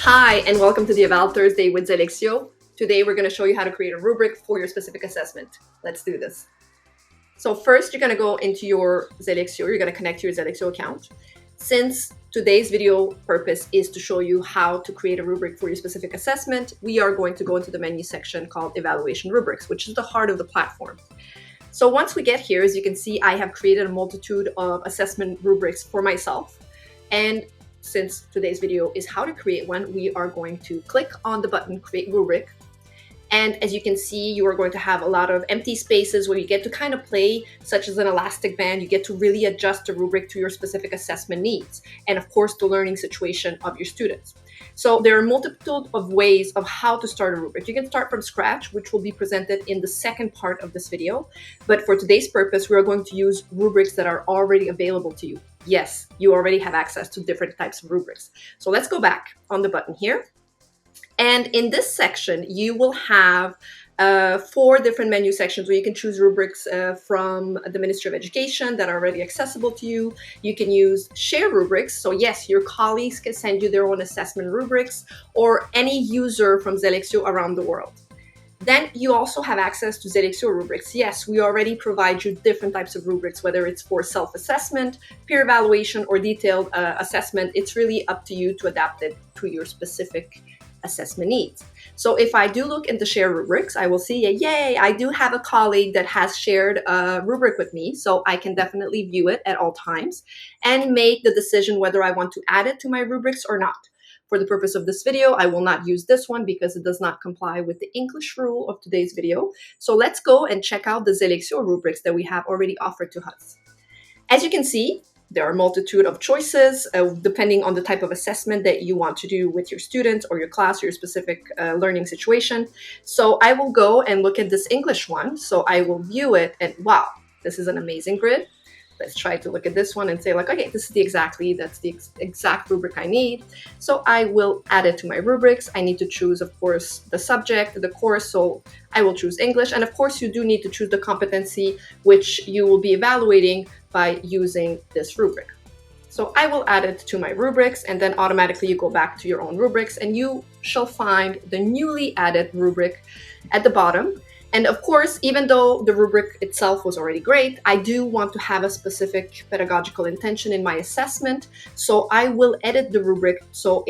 Hi, and welcome to the Eval Thursday with Zelexio. Today we're going to show you how to create a rubric for your specific assessment. Let's do this. So first, you're going to go into your Zelexio. You're going to connect to your Zelexio account. Since today's video purpose is to show you how to create a rubric for your specific assessment, we are going to go into the menu section called Evaluation Rubrics, which is the heart of the platform. So once we get here, as you can see, I have created a multitude of assessment rubrics for myself. And since today's video is how to create one, we are going to click on the button Create Rubric. And as you can see, you are going to have a lot of empty spaces where you get to kind of play, such as an elastic band. You get to really adjust the rubric to your specific assessment needs and, of course, the learning situation of your students. So there are multiple of ways of how to start a rubric. You can start from scratch, which will be presented in the second part of this video. But for today's purpose, we are going to use rubrics that are already available to you. Yes, you already have access to different types of rubrics. So let's go back on the button here. And in this section, you will have 4 different menu sections where you can choose rubrics from the Ministry of Education that are already accessible to you. You can use share rubrics. So yes, your colleagues can send you their own assessment rubrics, or any user from Zelexio around the world. Then you also have access to Zelexio rubrics. Yes, we already provide you different types of rubrics, whether it's for self-assessment, peer evaluation, or detailed assessment. It's really up to you to adapt it to your specific assessment needs. So if I do look into share rubrics, I will see, yay, I do have a colleague that has shared a rubric with me, so I can definitely view it at all times and make the decision whether I want to add it to my rubrics or not. For the purpose of this video, I will not use this one because it does not comply with the English rule of today's video. So let's go and check out the Zelexio rubrics that we have already offered to us. As you can see, there are a multitude of choices depending on the type of assessment that you want to do with your students or your class or your specific learning situation. So I will go and look at this English one. So I will view it and wow, this is an amazing grid. Let's try to look at this one and say like, okay, this is that's the exact rubric I need. So I will add it to my rubrics. I need to choose, of course, the subject, the course. So I will choose English. And of course, you do need to choose the competency, which you will be evaluating by using this rubric. So I will add it to my rubrics, and then automatically you go back to your own rubrics and you shall find the newly added rubric at the bottom. And of course, even though the rubric itself was already great, I do want to have a specific pedagogical intention in my assessment. So I will edit the rubric to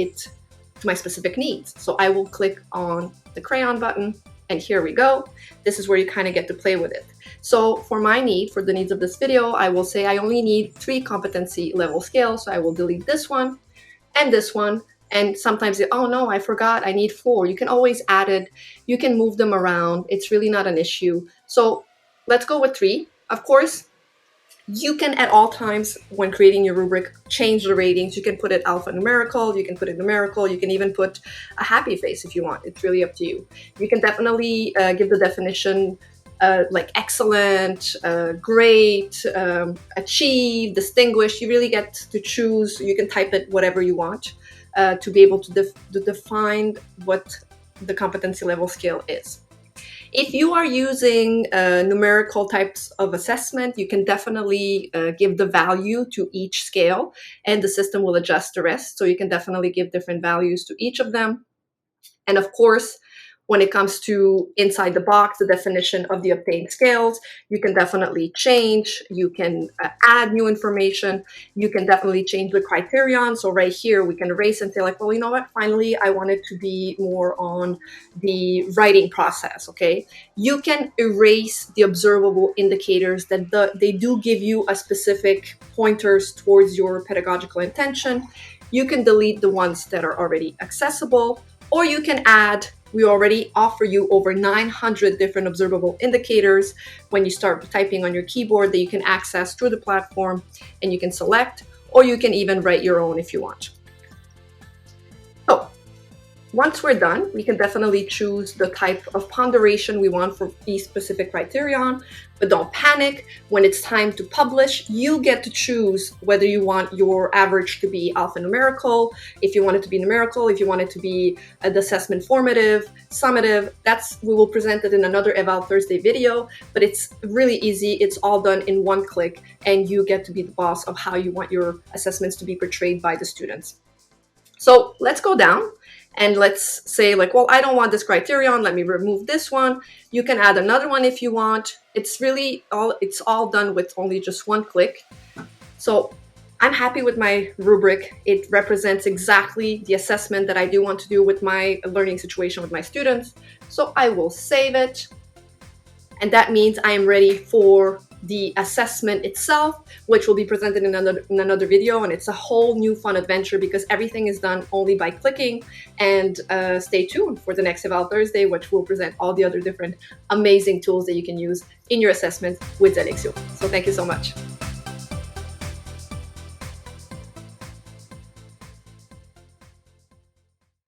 my specific needs. So I will click on the crayon button, and here we go. This is where you kind of get to play with it. So for the needs of this video, I will say I only need 3 competency level scales. So I will delete this one and this one. And sometimes, oh no, I forgot, I need 4. You can always add it. You can move them around. It's really not an issue. So let's go with 3. Of course, you can at all times when creating your rubric, change the ratings. You can put it alphanumerical, you can put it numerical, you can even put a happy face if you want. It's really up to you. You can definitely give the definition like excellent, great, achieve, distinguished. You really get to choose. You can type it whatever you want. To be able to define what the competency level scale is. If you are using numerical types of assessment, you can definitely give the value to each scale, and the system will adjust the rest. So you can definitely give different values to each of them. And of course, when it comes to inside the box, the definition of the obtained scales, you can definitely change. You can add new information. You can definitely change the criterion. So right here, we can erase and say like, well, you know what? Finally, I want it to be more on the writing process, okay? You can erase the observable indicators that they do give you a specific pointers towards your pedagogical intention. You can delete the ones that are already accessible, or you can add. We already offer you over 900 different observable indicators when you start typing on your keyboard that you can access through the platform, and you can select, or you can even write your own if you want. So once we're done, we can definitely choose the type of ponderation we want for each specific criterion, but don't panic. When it's time to publish, you get to choose whether you want your average to be alphanumerical, if you want it to be numerical, if you want it to be the assessment formative, summative. We will present it in another Eval Thursday video, but it's really easy. It's all done in one click, and you get to be the boss of how you want your assessments to be portrayed by the students. So let's go down And let's say like, well, I don't want this criterion, let me remove this one. You can add another one if you want. It's all done with only just one click. So I'm happy with my rubric. It represents exactly the assessment that I do want to do with my learning situation with my students. So I will save it. And that means I am ready for the assessment itself, which will be presented in another video. And it's a whole new fun adventure because everything is done only by clicking. And stay tuned for the next Eval Thursday, which will present all the other different amazing tools that you can use in your assessment with Zelexio. So thank you so much.